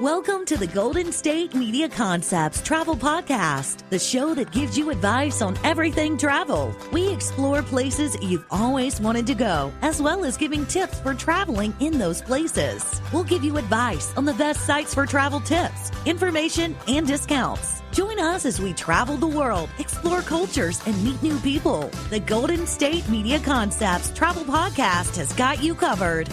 Welcome to the Golden State Media Concepts Travel Podcast, the show that gives you advice on everything travel. We explore places you've always wanted to go, as well as giving tips for traveling in those places. We'll give you advice on the best sites for travel tips, information, and discounts. Join us as we travel the world, explore cultures, and meet new people. The Golden State Media Concepts Travel Podcast has got you covered.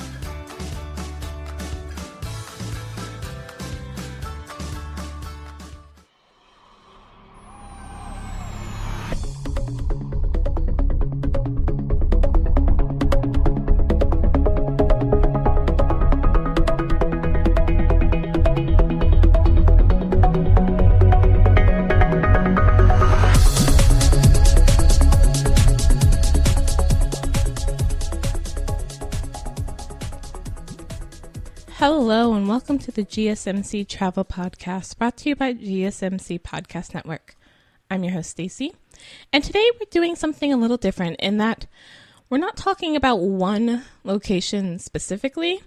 Hello and welcome to the GSMC Travel Podcast, brought to you by GSMC Podcast Network. I'm your host, Staci, and today we're doing something a little different in that we're not talking about one location specifically.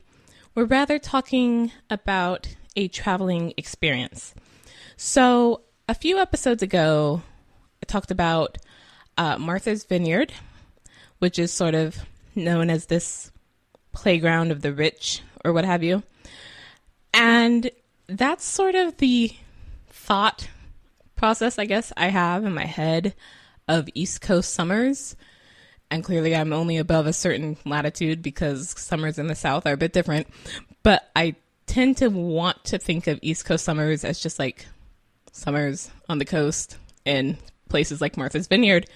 We're rather talking about a traveling experience. So a few episodes ago, I talked about Martha's Vineyard, which is sort of known as this playground of the rich or what have you. And that's sort of the thought process, I guess, I have in my head of East Coast summers. And clearly I'm only above a certain latitude because summers in the South are a bit different. But I tend to want to think of East Coast summers as just like summers on the coast in places like Martha's Vineyard,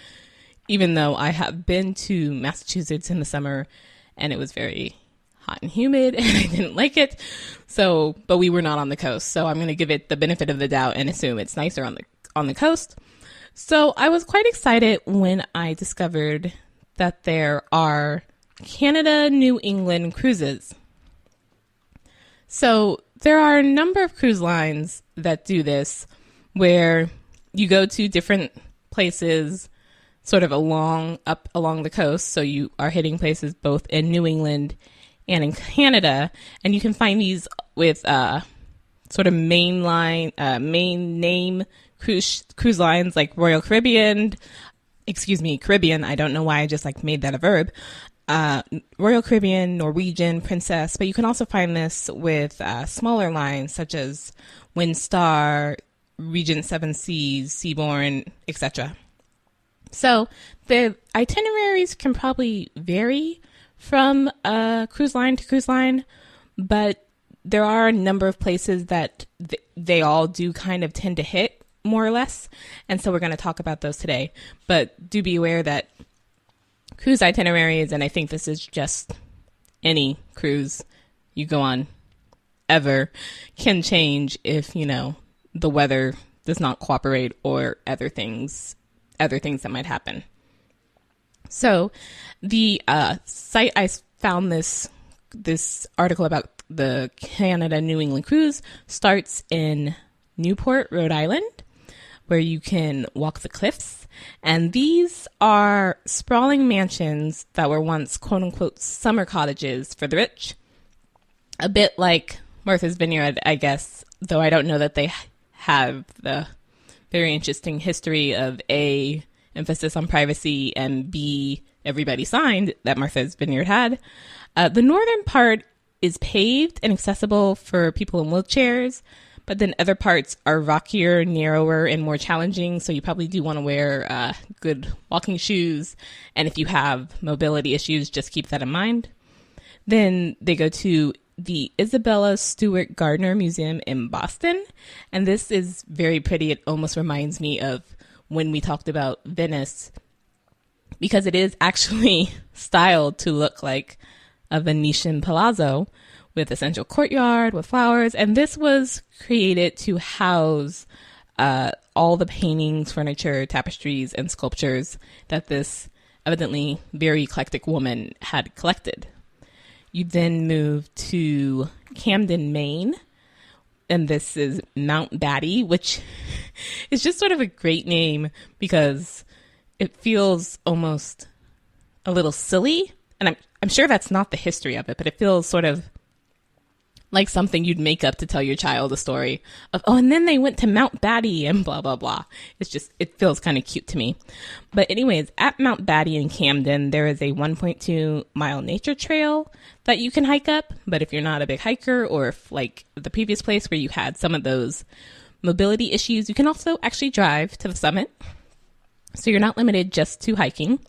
even though I have been to Massachusetts in the summer and it was very hot and humid and I didn't like it. So, but we were not on the coast. So I'm going to give it the benefit of the doubt and assume it's nicer on the coast. So I was quite excited when I discovered that there are Canada, New England cruises. So there are a number of cruise lines that do this where you go to different places sort of up along the coast. So you are hitting places both in New England and in Canada, and you can find these with sort of main name cruise lines like Royal Caribbean. Caribbean. I don't know why I just made that a verb. Royal Caribbean, Norwegian, Princess. But you can also find this with smaller lines such as Windstar, Regent Seven Seas, Seabourn, etc. So the itineraries can probably vary from cruise line to cruise line, but there are a number of places that they all do kind of tend to hit more or less. And so we're going to talk about those today. But do be aware that cruise itineraries, and I think this is just any cruise you go on ever, can change if, the weather does not cooperate or other things that might happen. So the site I found this article about the Canada New England cruise starts in Newport, Rhode Island, where you can walk the cliffs. And these are sprawling mansions that were once quote unquote summer cottages for the rich. A bit like Martha's Vineyard, I guess, though I don't know that they have the very interesting history of A, emphasis on privacy, and B, everybody signed that Martha's Vineyard had. The northern part is paved and accessible for people in wheelchairs, but then other parts are rockier, narrower, and more challenging, so you probably do want to wear good walking shoes, and if you have mobility issues, just keep that in mind. Then they go to the Isabella Stewart Gardner Museum in Boston, and this is very pretty. It almost reminds me of when we talked about Venice, because it is actually styled to look like a Venetian palazzo with a central courtyard with flowers. And this was created to house all the paintings, furniture, tapestries, and sculptures that this evidently very eclectic woman had collected. You then move to Camden, Maine, and this is Mount Batty, which is just sort of a great name because it feels almost a little silly. And I'm sure that's not the history of it, but it feels sort of like something you'd make up to tell your child a story of, oh, and then they went to Mount Batty and blah, blah, blah. It feels kind of cute to me. But anyways, at Mount Batty in Camden, there is a 1.2 mile nature trail that you can hike up. But if you're not a big hiker, or if like the previous place where you had some of those mobility issues, you can also actually drive to the summit. So you're not limited just to hiking.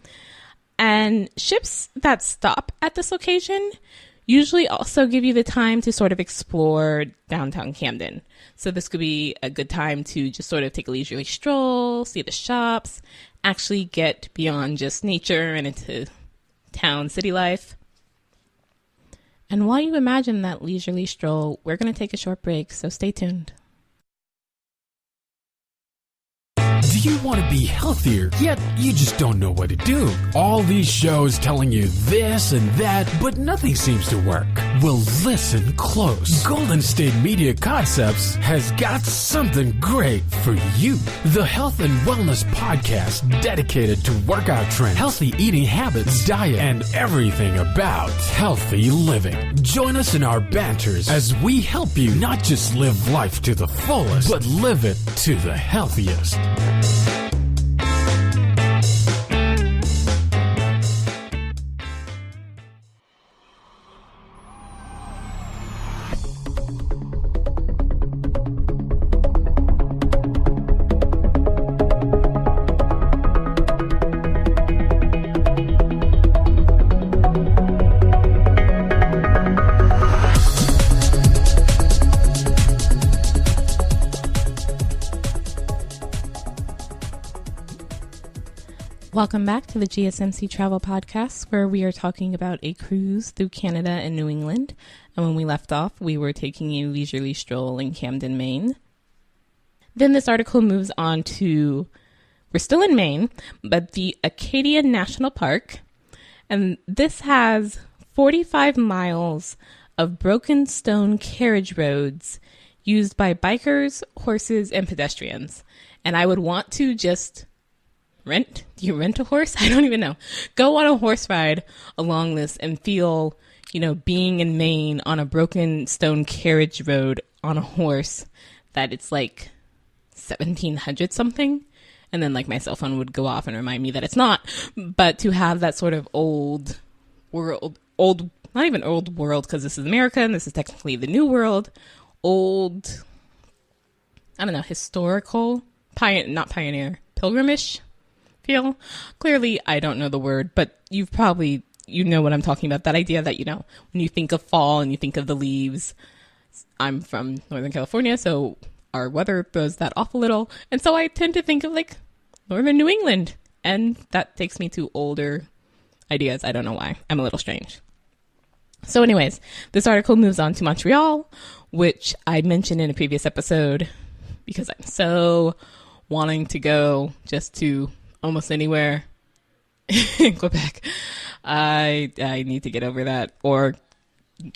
And ships that stop at this location usually also give you the time to sort of explore downtown Camden. So this could be a good time to just sort of take a leisurely stroll, see the shops, actually get beyond just nature and into town city life. And while you imagine that leisurely stroll, we're going to take a short break, so stay tuned. Do you want to be healthier, yet you just don't know what to do? All these shows telling you this and that, but nothing seems to work. Well, listen close. Golden State Media Concepts has got something great for you. The Health and Wellness Podcast, dedicated to workout trends, healthy eating habits, diet, and everything about healthy living. Join us in our banters as we help you not just live life to the fullest, but live it to the healthiest. Welcome back to the GSMC Travel Podcast, where we are talking about a cruise through Canada and New England. And when we left off, we were taking a leisurely stroll in Camden, Maine. Then this article moves on to, we're still in Maine, but the Acadia National Park. And this has 45 miles of broken stone carriage roads used by bikers, horses, and pedestrians. And I would want to just do you rent a horse? I don't even know. Go on a horse ride along this and feel, being in Maine on a broken stone carriage road on a horse that it's like 1700 something. And then like my cell phone would go off and remind me that it's not. But to have that sort of not even old world, because this is America and this is technically the new world, historical, not pioneer, pilgrimage feel. Clearly, I don't know the word, but you know what I'm talking about. That idea that, when you think of fall and you think of the leaves. I'm from Northern California, so our weather throws that off a little. And so I tend to think of like Northern New England. And that takes me to older ideas. I don't know why. I'm a little strange. So anyways, this article moves on to Montreal, which I mentioned in a previous episode because I'm so wanting to go just to almost anywhere in Quebec. I need to get over that, or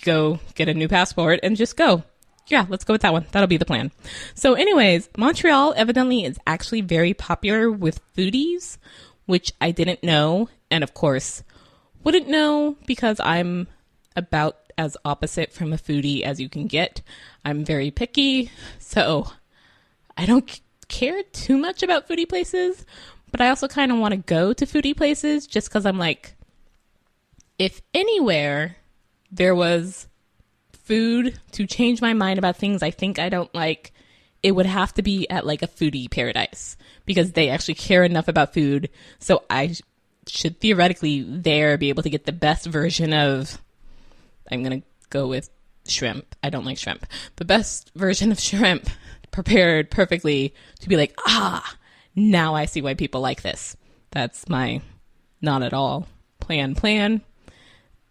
go get a new passport and just go. Yeah, let's go with that one. That'll be the plan. So anyways, Montreal evidently is actually very popular with foodies, which I didn't know. And of course, wouldn't know because I'm about as opposite from a foodie as you can get. I'm very picky, so I don't care too much about foodie places. But I also kind of want to go to foodie places just because I'm like, if anywhere there was food to change my mind about things I think I don't like, it would have to be at like a foodie paradise because they actually care enough about food. So I should theoretically there be able to get the best version of, I'm going to go with shrimp. I don't like shrimp. The best version of shrimp prepared perfectly to be like, now I see why people like this. That's my not at all plan.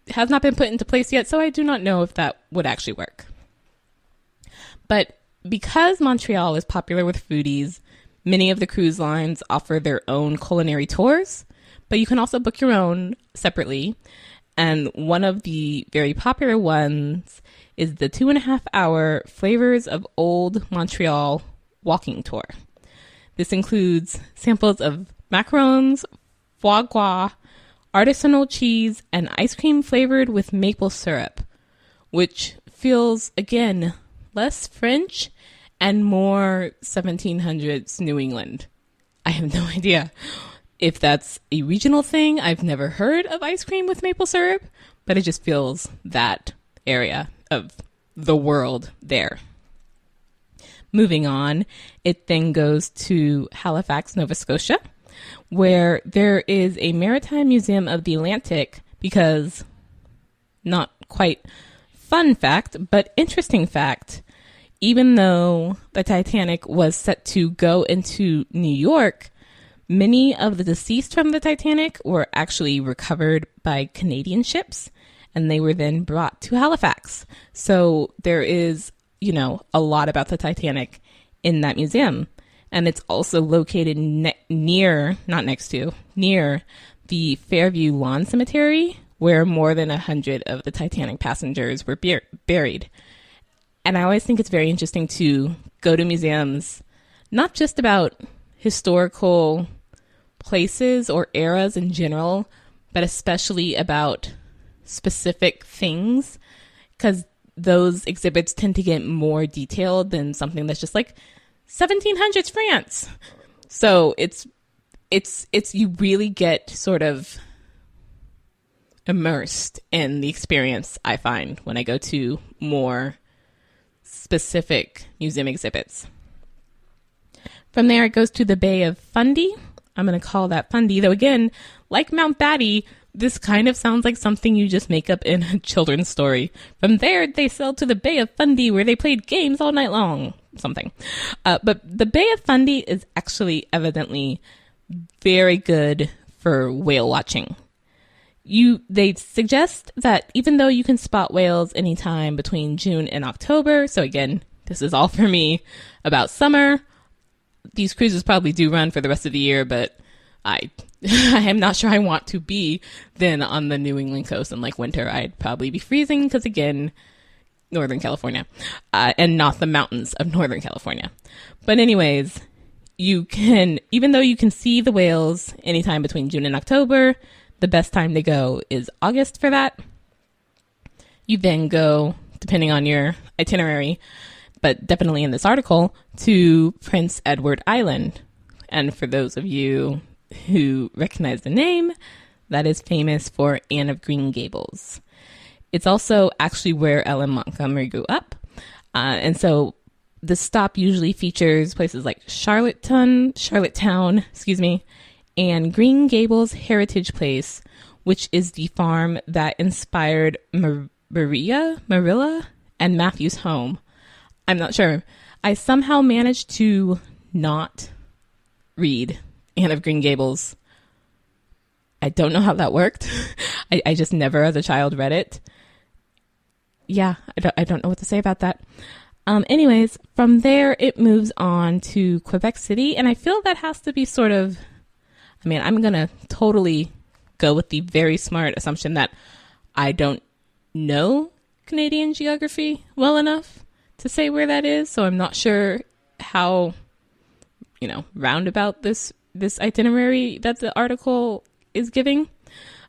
It has not been put into place yet, so I do not know if that would actually work. But because Montreal is popular with foodies, many of the cruise lines offer their own culinary tours, but you can also book your own separately. And one of the very popular ones is the 2.5-hour Flavors of Old Montreal walking tour. This includes samples of macarons, foie gras, artisanal cheese, and ice cream flavored with maple syrup, which feels, again, less French and more 1700s New England. I have no idea if that's a regional thing. I've never heard of ice cream with maple syrup, but it just feels that area of the world there. Moving on, it then goes to Halifax, Nova Scotia, where there is a Maritime Museum of the Atlantic because, not quite fun fact, but interesting fact, even though the Titanic was set to go into New York, many of the deceased from the Titanic were actually recovered by Canadian ships, and they were then brought to Halifax. So there is, a lot about the Titanic in that museum. And it's also located near the Fairview Lawn Cemetery, where more than 100 of the Titanic passengers were buried. And I always think it's very interesting to go to museums, not just about historical places or eras in general, but especially about specific things, because those exhibits tend to get more detailed than something that's just like 1700s France. So it's you really get sort of immersed in the experience, I find, when I go to more specific museum exhibits. From there, it goes to the Bay of Fundy. I'm going to call that Fundy, though again, like Mount Batty, this kind of sounds like something you just make up in a children's story. From there, they sailed to the Bay of Fundy, where they played games all night long. Something. But the Bay of Fundy is actually evidently very good for whale watching. They suggest that even though you can spot whales anytime between June and October, so again, this is all for me about summer. These cruises probably do run for the rest of the year, but I am not sure I want to be then on the New England coast in like winter. I'd probably be freezing because, again, Northern California, and not the mountains of Northern California. But anyways, even though you can see the whales anytime between June and October, the best time to go is August for that. You then go, depending on your itinerary, but definitely in this article, to Prince Edward Island. And for those of you who recognize the name, that is famous for Anne of Green Gables. It's also actually where Ellen Montgomery grew up. And so the stop usually features places like Charlottetown, and Green Gables Heritage Place, which is the farm that inspired Marilla and Matthew's home. I'm not sure. I somehow managed to not read Anne of Green Gables. I don't know how that worked. I just never as a child read it. Yeah, I don't know what to say about that. Anyways, from there, it moves on to Quebec City. And I feel that has to be sort of, I'm going to totally go with the very smart assumption that I don't know Canadian geography well enough to say where that is. So I'm not sure how, roundabout this itinerary that the article is giving.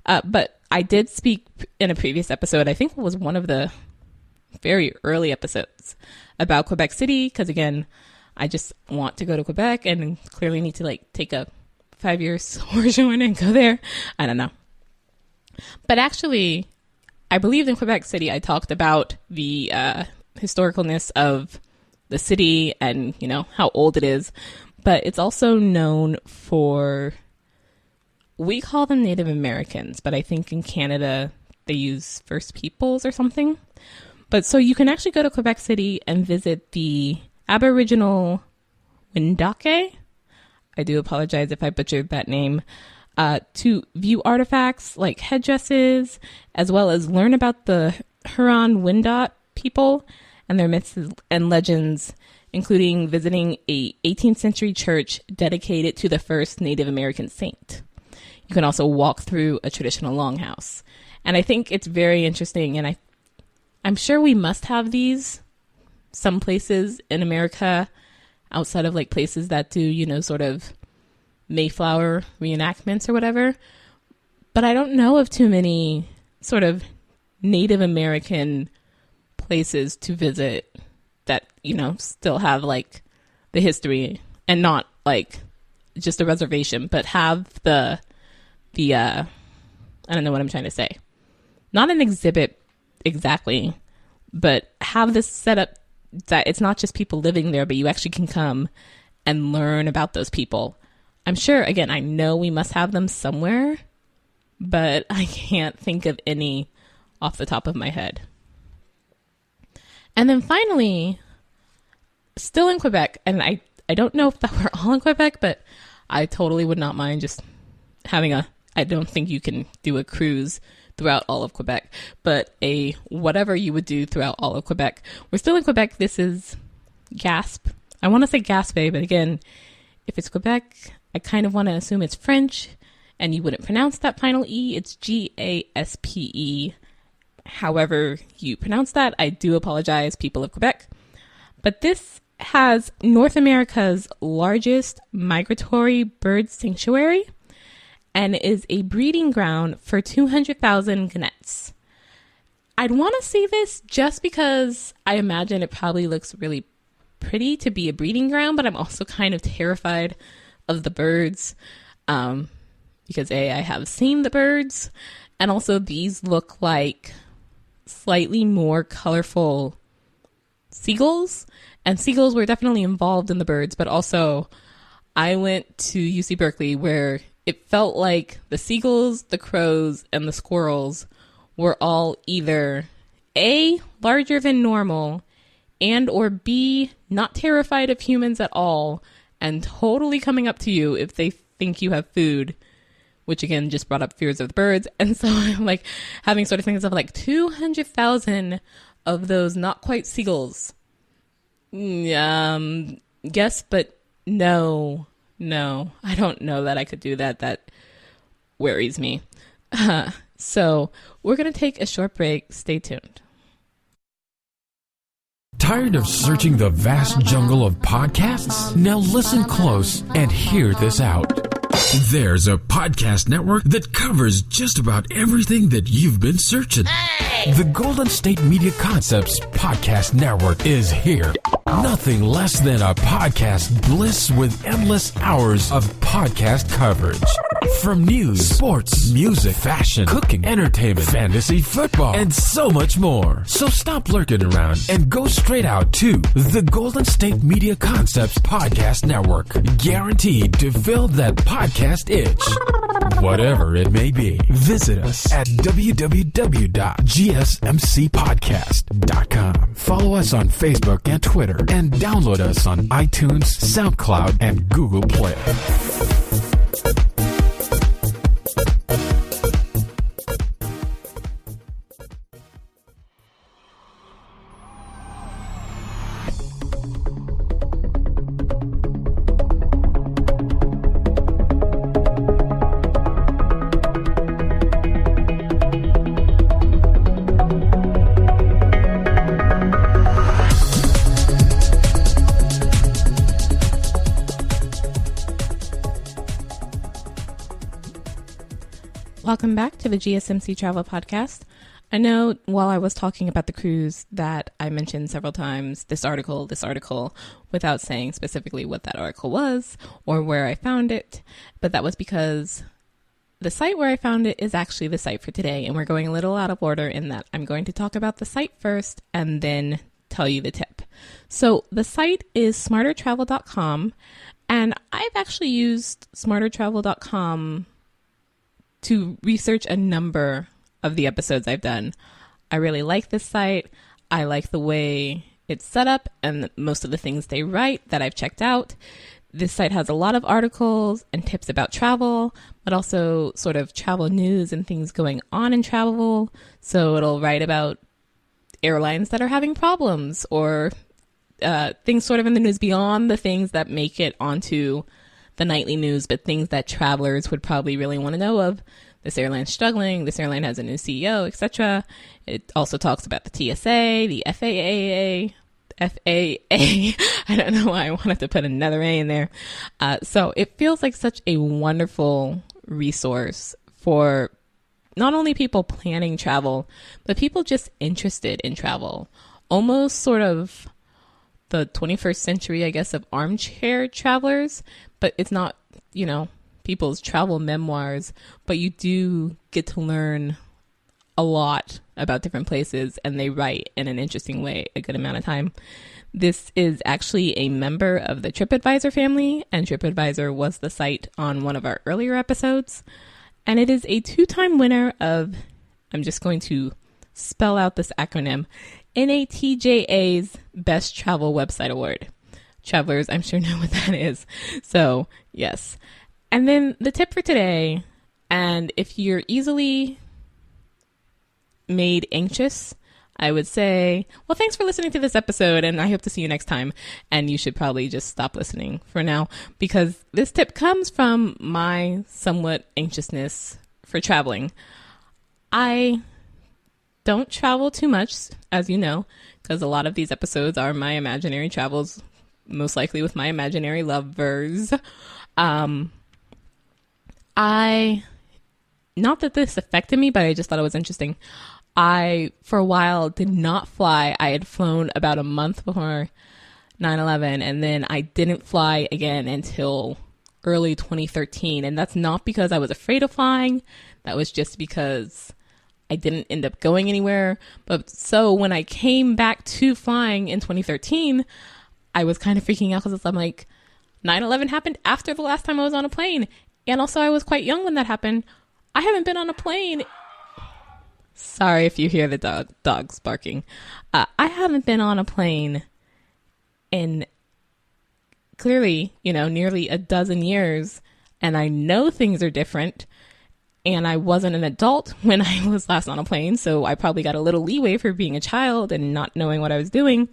But I did speak in a previous episode, I think it was one of the very early episodes, about Quebec City, because again, I just want to go to Quebec and clearly need to take a 5-year sojourn and go there. I don't know. But actually, I believe in Quebec City, I talked about the historicalness of the city and, how old it is. But it's also known for, we call them Native Americans, but I think in Canada they use First Peoples or something. But so you can actually go to Quebec City and visit the Aboriginal Wendake. I do apologize if I butchered that name. To view artifacts like headdresses, as well as learn about the Huron-Wendat people and their myths and legends, including visiting a 18th century church dedicated to the first Native American saint. You can also walk through a traditional longhouse. And I think it's very interesting, and I'm sure we must have these some places in America outside of places that do, sort of Mayflower reenactments or whatever. But I don't know of too many sort of Native American places to visit that, still have like the history and not like just a reservation, but have the I don't know what I'm trying to say. Not an exhibit exactly, but have this set up that it's not just people living there, but you actually can come and learn about those people. I'm sure, again, I know we must have them somewhere, but I can't think of any off the top of my head. And then finally, still in Quebec, and I don't know if that we're all in Quebec, but I totally would not mind just having I don't think you can do a cruise throughout all of Quebec, but whatever you would do throughout all of Quebec. We're still in Quebec. This is Gasp. I want to say Gaspé, but again, if it's Quebec, I kind of want to assume it's French, and you wouldn't pronounce that final E. It's Gaspe. However you pronounce that, I do apologize, people of Quebec. But this has North America's largest migratory bird sanctuary and is a breeding ground for 200,000 ganets. I'd want to see this just because I imagine it probably looks really pretty to be a breeding ground, but I'm also kind of terrified of the birds because I have seen the birds, and also these look like slightly more colorful seagulls, and seagulls were definitely involved in the birds, but also I went to UC Berkeley where it felt like the seagulls, the crows, and the squirrels were all either A, larger than normal, and or B, not terrified of humans at all, and totally coming up to you if they think you have food, which again just brought up fears of the birds. And so I'm like having sort of things of like 200,000 of those not quite seagulls. Yes, but no, I don't know that I could do that. That worries me. So we're going to take a short break. Stay tuned. Tired of searching the vast jungle of podcasts? Now listen close and hear this out. There's a podcast network that covers just about everything that you've been searching. Hey! The Golden State Media Concepts Podcast Network is here. Nothing less than a podcast bliss with endless hours of podcast coverage. From news, sports, music, fashion, cooking, entertainment, fantasy, football, and so much more. So stop lurking around and go straight out to the Golden State Media Concepts Podcast Network. Guaranteed to fill that podcast itch. Whatever it may be. Visit us at www.gsmcpodcast.com. Follow us on Facebook and Twitter, and download us on iTunes, SoundCloud, and Google Play. Welcome back to the GSMC Travel Podcast. I know while I was talking about the cruise that I mentioned several times this article, without saying specifically what that article was or where I found it, but that was because the site where I found it is actually the site for today, and we're going a little out of order in that I'm going to talk about the site first and then tell you the tip. So the site is smartertravel.com, and I've actually used smartertravel.com to research a number of the episodes I've done. I really like this site. I like the way it's set up and most of the things they write that I've checked out. This site has a lot of articles and tips about travel, but also sort of travel news and things going on in travel. So it'll write about airlines that are having problems or things sort of in the news beyond the things that make it onto the nightly news, but things that travelers would probably really want to know of. This airline's struggling, this airline has a new CEO, etc. It also talks about the TSA, the FAA. I don't know why I wanted to put another A in there. So it feels like such a wonderful resource for not only people planning travel, but people just interested in travel. almost sort of the 21st century, I guess, of armchair travelers, but it's not, people's travel memoirs, but you do get to learn a lot about different places, and they write in an interesting way a good amount of time. This is actually a member of the TripAdvisor family, and TripAdvisor was the site on one of our earlier episodes. And it is a 2-time winner of, I'm just going to spell out this acronym, NATJA's Best Travel Website Award. Travelers, I'm sure know what that is. So, yes. And then the tip for today, and if you're easily made anxious, I would say, well, thanks for listening to this episode, and I hope to see you next time. And you should probably just stop listening for now, because this tip comes from my somewhat anxiousness for traveling. I don't travel too much, as you know, because a lot of these episodes are my imaginary travels, most likely with my imaginary lovers. Not that this affected me, but I just thought it was interesting. I, for a while, did not fly. I had flown about a month before 9/11, and then I didn't fly again until early 2013. And that's not because I was afraid of flying. That was just because I didn't end up going anywhere. But so when I came back to flying in 2013, I was kind of freaking out because I'm like, 9/11 happened after the last time I was on a plane. And also I was quite young when that happened. I haven't been on a plane. Sorry if you hear the dogs barking. I haven't been on a plane in clearly, nearly a dozen years. And I know things are different. And I wasn't an adult when I was last on a plane. So I probably got a little leeway for being a child and not knowing what I was doing.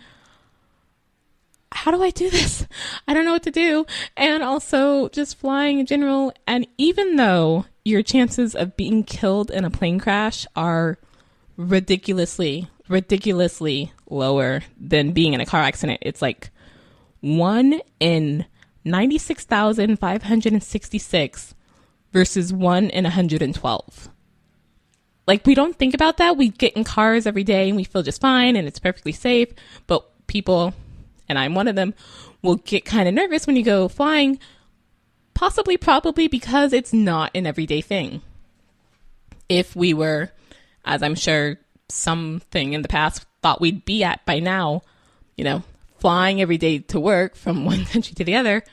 How do I do this? I don't know what to do. And also just flying in general. And even though your chances of being killed in a plane crash are ridiculously lower than being in a car accident, it's like 1 in 96,566 versus 1 in 112. Like, we don't think about that. We get in cars every day and we feel just fine and it's perfectly safe. But people, and I'm one of them, will get kind of nervous when you go flying, probably because it's not an everyday thing. If we were, as I'm sure something in the past thought we'd be at by now, flying every day to work from one country to the other,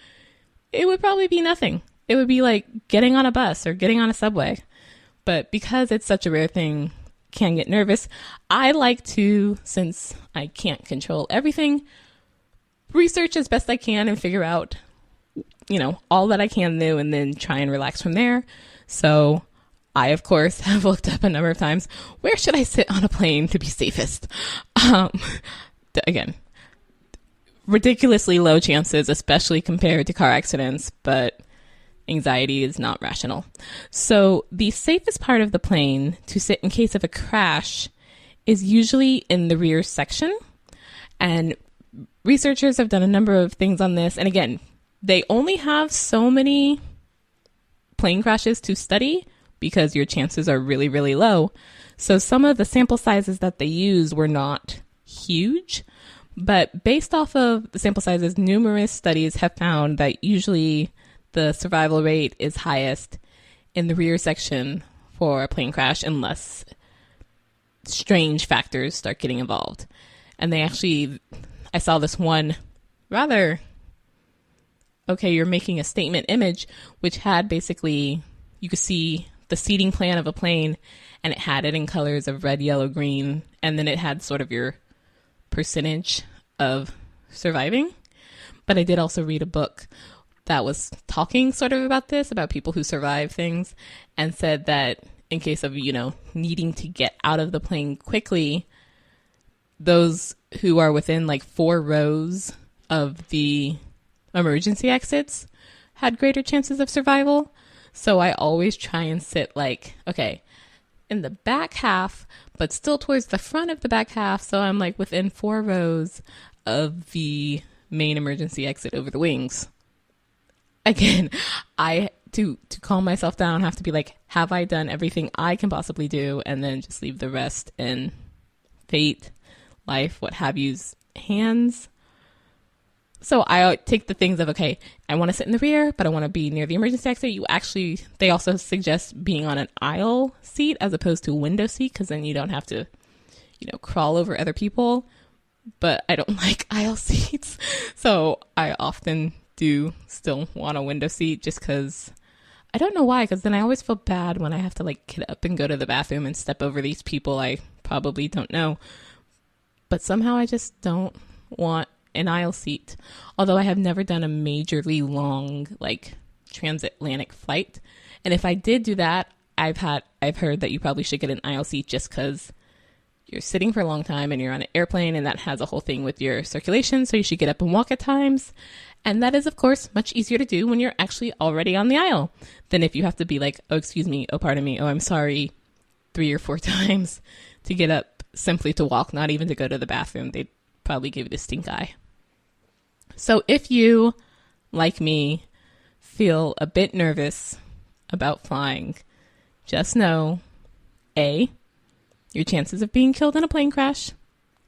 it would probably be nothing. It would be like getting on a bus or getting on a subway. But because it's such a rare thing, can get nervous. I like to, since I can't control everything, research as best I can and figure out, all that I can do and then try and relax from there. So I, of course, have looked up a number of times, where should I sit on a plane to be safest? Again, ridiculously low chances, especially compared to car accidents, but anxiety is not rational. So the safest part of the plane to sit in case of a crash is usually in the rear section. And researchers have done a number of things on this. And again, they only have so many plane crashes to study because your chances are really, really low. So some of the sample sizes that they used were not huge. But based off of the sample sizes, numerous studies have found that usually the survival rate is highest in the rear section for a plane crash unless strange factors start getting involved. And I saw this one rather, you're making a statement image, which had basically, you could see the seating plan of a plane and it had it in colors of red, yellow, green. And then it had sort of your percentage of surviving. But I did also read a book that was talking sort of about this, about people who survive things, and said that in case of, needing to get out of the plane quickly, those who are within like 4 rows of the emergency exits had greater chances of survival. So I always try and sit in the back half, but still towards the front of the back half. So I'm like within 4 rows of the main emergency exit over the wings. Again, to calm myself down, have to be like, have I done everything I can possibly do? And then just leave the rest in fate, life, what have you's hands. So I take the things of, okay, I want to sit in the rear, but I want to be near the emergency exit. They also suggest being on an aisle seat as opposed to a window seat, because then you don't have to, crawl over other people. But I don't like aisle seats. So I often do still want a window seat, just because I don't know why, because then I always feel bad when I have to get up and go to the bathroom and step over these people I probably don't know. But somehow I just don't want an aisle seat. Although I have never done a majorly long transatlantic flight. And if I did do that, I've heard that you probably should get an aisle seat, just because you're sitting for a long time and you're on an airplane, and that has a whole thing with your circulation. So you should get up and walk at times. And that is, of course, much easier to do when you're actually already on the aisle than if you have to be oh, excuse me, oh, pardon me, oh, I'm sorry, 3 or 4 times to get up simply to walk, not even to go to the bathroom. They'd probably give you the stink eye. So if you, like me, feel a bit nervous about flying, just know, A, your chances of being killed in a plane crash,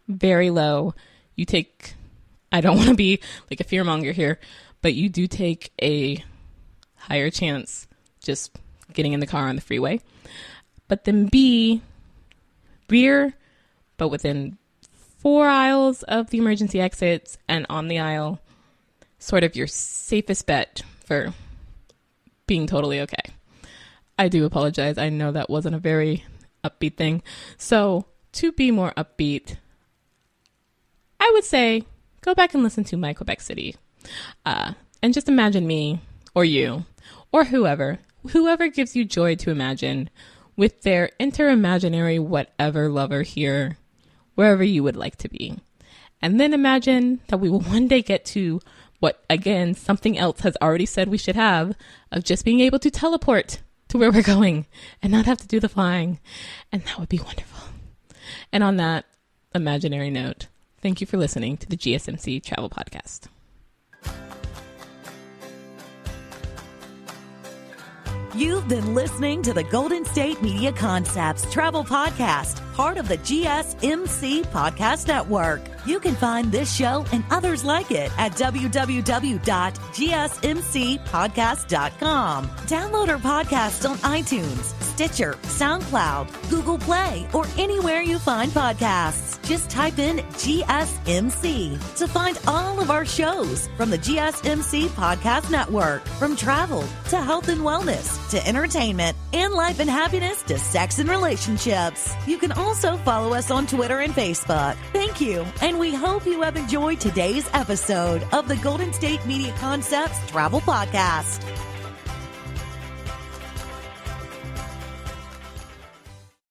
very low. I don't want to be like a fearmonger here, but you do take a higher chance just getting in the car on the freeway. But then B, rear, but within 4 aisles of the emergency exits and on the aisle, sort of your safest bet for being totally okay. I do apologize. I know that wasn't a very upbeat thing. So to be more upbeat, I would say go back and listen to My Quebec City. And just imagine me or you or whoever gives you joy to imagine with their interimaginary whatever lover here, wherever you would like to be. And then imagine that we will one day get to what, again, something else has already said we should have, of just being able to teleport to where we're going and not have to do the flying. And that would be wonderful. And on that imaginary note, thank you for listening to the GSMC Travel Podcast. You've been listening to the Golden State Media Concepts Travel Podcast, part of the GSMC Podcast Network. You can find this show and others like it at www.gsmcpodcast.com. Download our podcast on iTunes, Stitcher, SoundCloud, Google Play, or anywhere you find podcasts. Just type in GSMC to find all of our shows from the GSMC Podcast Network. From travel to health and wellness to entertainment and life and happiness to sex and relationships. You can also follow us on Twitter and Facebook. Thank you, and we hope you have enjoyed today's episode of the Golden State Media Concepts Travel Podcast.